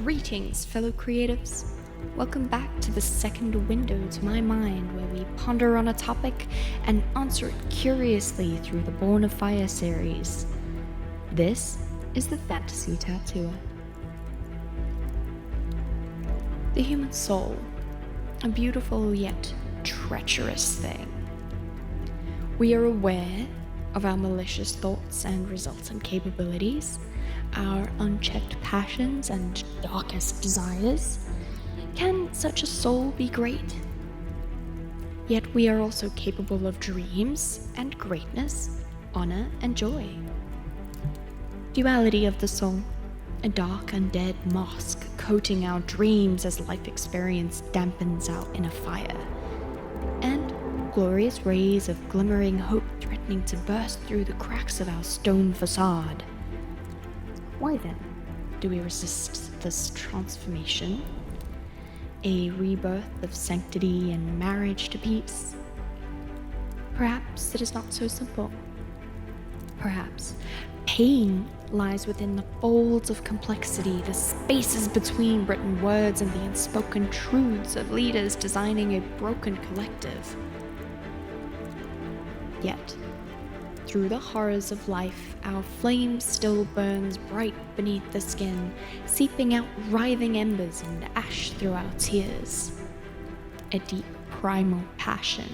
Greetings, fellow creatives. Welcome back to the second window to my mind, where we ponder on a topic and answer it curiously through the Born of Fire series. This is the Fantasy Tattooer. The human soul, a beautiful yet treacherous thing. We are aware of our malicious thoughts and resultant capabilities, our unchecked passions and darkest desires. Can such a soul be great? Yet we are also capable of dreams and greatness, honor and joy. Duality of the soul, a dark undead mask coating our dreams as life experience dampens our inner fire, and glorious rays of glimmering hope threatening to burst through the cracks of our stone facade. Why then do we resist this transformation? A rebirth of sanctity and marriage to peace? Perhaps it is not so simple. Perhaps pain lies within the folds of complexity, the spaces between written words and the unspoken truths of leaders designing a broken collective. Yet, through the horrors of life, our flame still burns bright beneath the skin, seeping out writhing embers and ash through our tears. A deep primal passion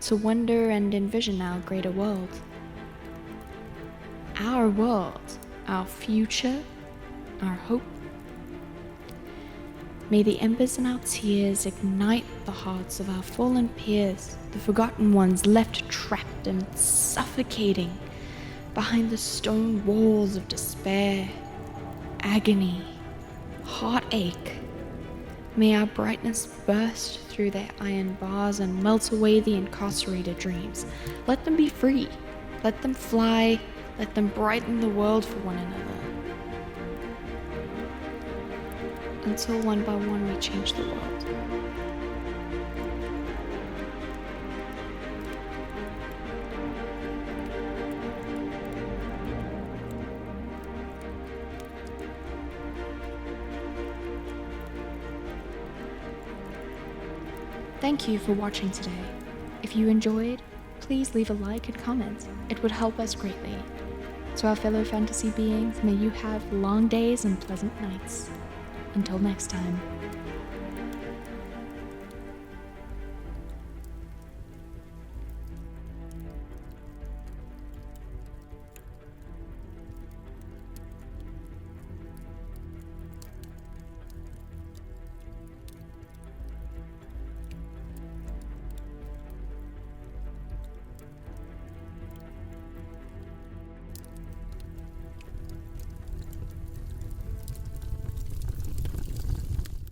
to wonder and envision our greater world. Our world, our future, our hope. May the embers in our tears ignite the hearts of our fallen peers, the forgotten ones left trapped and suffocating behind the stone walls of despair, agony, heartache. May our brightness burst through their iron bars and melt away the incarcerated dreams. Let them be free. Let them fly. Let them brighten the world for one another. Until one by one we change the world. Thank you for watching today. If you enjoyed, please leave a like and comment. It would help us greatly. To our fellow fantasy beings, may you have long days and pleasant nights. Until next time.